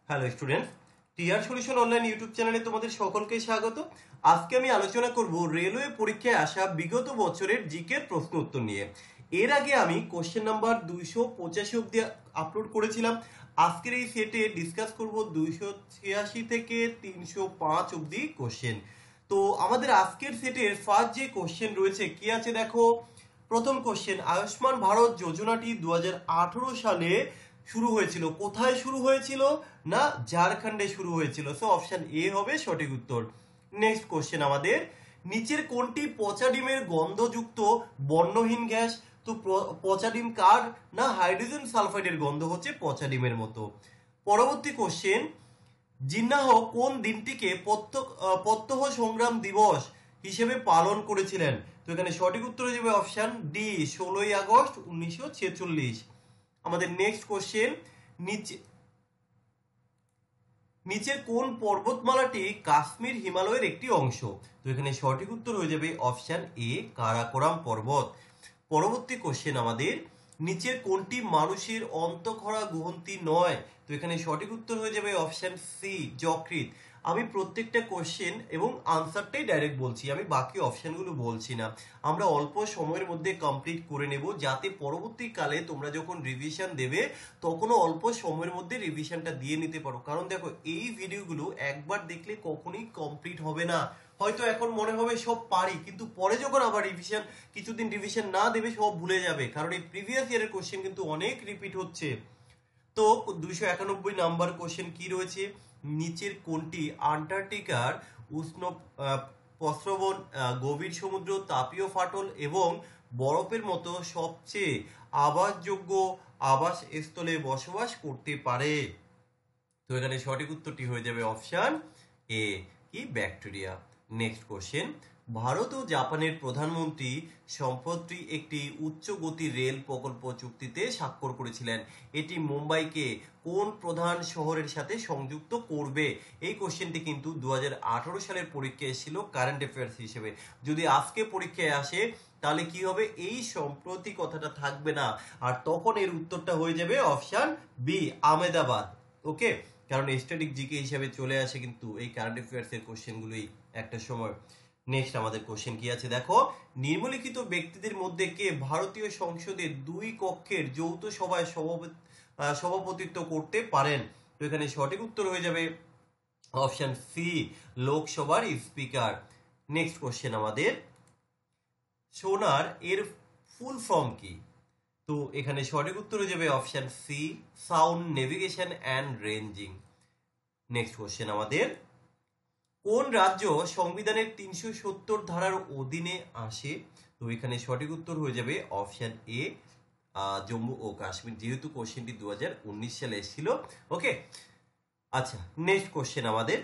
Hello students, TR solution online YouTube চ্যানেলে তোমাদের সকলকে স্বাগত। আজকে আমি আলোচনা করব রেলওয়ে পরীক্ষায় আসা বিগত বছরের জিকে প্রশ্ন উত্তর নিয়ে। এর আগে আমি কোশ্চেন নাম্বার 285 অবধি আপলোড করেছিলাম। আজকের এই সেটে ডিসকাস করব 286 থেকে 305 অবধি কোশ্চেন। তো আমাদের আজকের সেটের ফার্স্ট যে কোশ্চেন রয়েছে কি আছে দেখো। প্রথম কোশ্চেন, আয়ুষ্মান ভারত যোজনাটি 2018 সালে শুরু হয়েছিল। কোথায় শুরু হয়েছিল? না, ঝাড়খণ্ডে শুরু হয়েছিল। সো অপশন এ হবে সঠিক উত্তর। নেক্সট কোশ্চেন আমাদের, নিচের কোনটি পচা ডিমের গন্ধযুক্ত বর্ণহীন গ্যাস? তো পচা ডিম কার? না, হাইড্রোজেন সালফাইডের গন্ধ হচ্ছে পচা ডিমের মতো। পরবর্তী কোশ্চেন, জিন্নাহ কোন দিনটিকে প্রত্যহ সংগ্রাম দিবস হিসেবে পালন করেছিলেন? তো এখানে সঠিক উত্তর হয়ে যাবে অপশন ডি, 16ই আগস্ট 1946। আমাদের নেক্সট কোশ্চেন, নিচের কোন পর্বতমালাটি কাশ্মীর হিমালয়ের একটি অংশ? তো এখানে সঠিক উত্তর হয়ে যাবে অপশন এ, কারাকোরাম পর্বত। পরবর্তী কোশ্চেন আমাদের, নিচের কোনটি মানুষের অন্তঃক্ষরা গ্রন্থি নয়? তো এখানে সঠিক উত্তর হয়ে যাবে অপশন সি, যকৃৎ। আমি প্রত্যেকটা কোশ্চেন এবং আনসারটাই ডাইরেক্ট বলছি, আমি বাকি অপশনগুলো বলছি না। আমরা অল্প সময়ের মধ্যে কমপ্লিট করে নেব, যাতে পরবর্তীকালে তোমরা যখন রিভিশন দেবে তখনও অল্প সময়ের মধ্যে রিভিশনটা দিয়ে নিতে পারো। কারণ দেখো, এই ভিডিওগুলো একবার দেখলে কখনোই কমপ্লিট হবে না। হয়তো এখন মনে হবে সব পারি, কিন্তু পরে যখন আবার রিভিশন, কিছুদিন রিভিশন না দেবে সব ভুলে যাবে, কারণ এই প্রিভিয়াস ইয়ারের কোশ্চেন কিন্তু অনেক রিপিট হচ্ছে। তো 291 নাম্বার কোশ্চেন কি রয়েছে, নিচের কোনটি আন্টার্কটিকার উষ্ণ প্রস্রবণ, গভীর সমুদ্র, তাপীয় ফাটল এবং বরফের মতো সবচেয়ে আবাসযোগ্য আবাস স্থলে বসবাস করতে পারে? তো এখানে সঠিক উত্তরটি হয়ে যাবে অপশন এ, কি ব্যাকটেরিয়া। নেক্সট কোশ্চেন, ভারত ও জাপানের প্রধানমন্ত্রী সম্প্রতি একটি উচ্চ গতির রেল প্রকল্প চুক্তিতে স্বাক্ষর করেছিলেন। এটি মুম্বাইকে কোন প্রধান শহরের সাথে সংযুক্ত করবে? এই কোশ্চেনটি কিন্তু 2018 সালের পরীক্ষায় এসেছিল কারেন্ট অ্যাফেয়ার্স হিসেবে। যদি আজকে পরীক্ষায় আসে তাহলে কি হবে, এই সম্প্রতি কথাটা থাকবে না, আর তখন এর উত্তরটা হয়ে যাবে অপশন বি, আহমেদাবাদ। ওকে, কারণ স্ট্যাটিক জিকে হিসাবে চলে আসে কিন্তু এই কারেন্ট অ্যাফেয়ার্স এর কোশ্চেনগুলোই একটা সময়। নেক্সট আমাদের কোশ্চেন কি আছে দেখো, নিম্নলিখিত ব্যক্তিদের মধ্যে কে ভারতীয় সংসদের 2 কক্ষের যৌথ সভায় সভাপতিত্ব করতে পারেন? তো এখানে সঠিক উত্তর হয়ে যাবে অপশন সি, লোকসভার স্পিকার। নেক্সট কোশ্চেন আমাদের, সোনার এর ফুল ফর্ম কি? তো এখানে সঠিক উত্তর হয়ে যাবে option C, sound navigation and ranging. Next question আমাদের, কোন রাজ্য সংবিধানের 370 ধারার অধীনে আসে? তো এখানে সঠিক উত্তর হয়ে যাবে অপশন এ, জম্মু ও কাশ্মীর, যেহেতু কোশ্চেনটি 2019 সালে এসেছিল। ওকে, আচ্ছা নেক্সট কোশ্চেন আমাদের,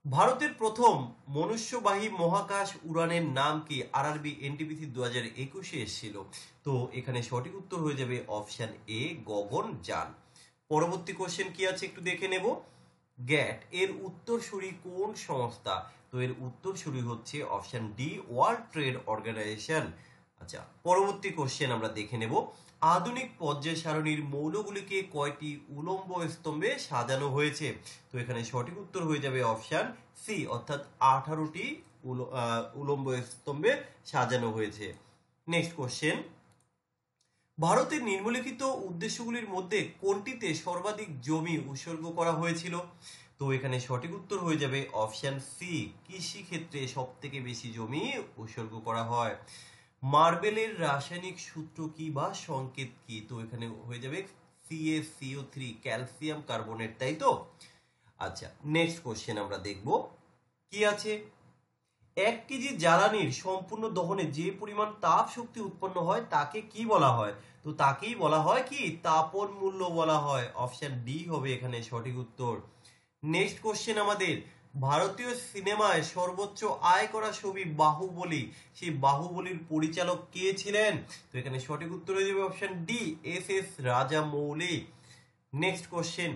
ভারতের প্রথম মনুষ্যবাহী মহাকাশ উড়ানের নাম কি? আরআরবি এনটিপিসি 2021 এসেছিল। তো এখানে সঠিক উত্তর হয়ে যাবে অপশন এ, গগনযান। পরবর্তী কোশ্চেন কি আছে একটু দেখে নেব, গ্যাট এর উত্তরসূরি কোন সংস্থা? তো এর উত্তরসূরি হচ্ছে option D, world trade organization. আচ্ছা, পরবর্তী কোশ্চেন আমরা দেখে নেব, আধুনিক পর্যায় সারণীর মৌলগুলিকে কয়টি উলম্ব স্তম্ভে সাজানো হয়েছে? তো এখানে সঠিক উত্তর হয়ে যাবে অপশন সি, অর্থাৎ 18টি উলম্ব স্তম্ভে সাজানো হয়েছে। নেক্সট কোশ্চেন, ভারতের নিম্নলিখিত উদ্দেশ্যগুলির মধ্যে কোনটিতে সর্বাধিক জমি উৎসর্গ করা হয়েছিল? তো এখানে সঠিক উত্তর হয়ে যাবে অপশন সি, কৃষি ক্ষেত্রে সব থেকে বেশি জমি উৎসর্গ করা হয়। মার্বেলের রাসায়নিক সূত্র কি বা সংকেত কি? তো এখানে হয়ে যাবে CaCO3, ক্যালসিয়াম কার্বনেট, তাই তো? আচ্ছা, নেক্সট কোশ্চেন আমরা দেখব কি আছে, 1 কেজি জ্বালানির সম্পূর্ণ দহনে যে পরিমাণ তাপ শক্তি উৎপন্ন হয় তাকে কি বলা হয়? তো তাকেই বলা হয় কি, তাপন মূল্য বলা হয়। অপশন ডি হবে এখানে সঠিক উত্তর। নেক্সট কোশ্চেন আমাদের, ভারতীয় সিনেমায় সর্বোচ্চ আয় করা ছবি বাহুবলী, সেই বাহুবলীর পরিচালক কে ছিলেন? তো এখানে সঠিক উত্তর হয়ে যাবে option D, S Rajamouli. Next question,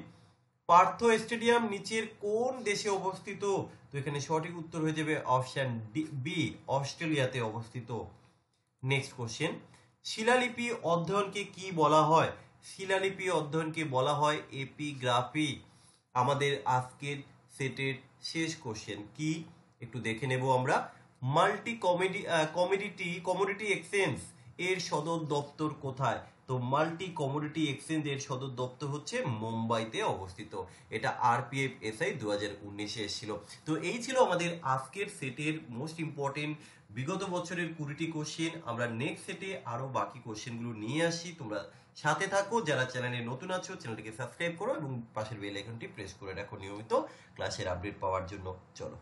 Partha stadium নিচের কোন দেশে অবস্থিত? তো এখানে সঠিক উত্তর হয়ে যাবে অপশন বি, অস্ট্রেলিয়াতে অবস্থিত। নেক্সট কোশ্চেন, শিলালিপি অধ্যয়নকে কি বলা হয়? শিলালিপি অধ্যয়নকে বলা হয় এপিগ্রাফি। আমাদের আজকের সেটের শেষ কোশ্চেন কি একটু দেখে নেব আমরা। মাল্টি কমোডিটি এক্সচেঞ্জ এর সদর দপ্তর কোথায়? তো মাল্টি কমোডিটি এক্সচেঞ্জ এর সদর দপ্তর হচ্ছে মুম্বাইতে অবস্থিত। এটা আরপিএফ এসআই 2019-এ এসেছিল। তো এই ছিল আমাদের আজকের সেটের মোস্ট ইম্পর্টেন্ট বিগত বছরের 20টি কোশ্চেন। আমরা নেক্সট সেটে আরো বাকি কোশ্চেনগুলো নিয়ে আসি, তোমরা সাথে থাকো। যারা চ্যানেলে নতুন আছো চ্যানেলটিকে সাবস্ক্রাইব করো এবং পাশের বেল আইকনটি প্রেস করে রাখো নিয়মিত ক্লাসের আপডেট পাওয়ার জন্য। চলো।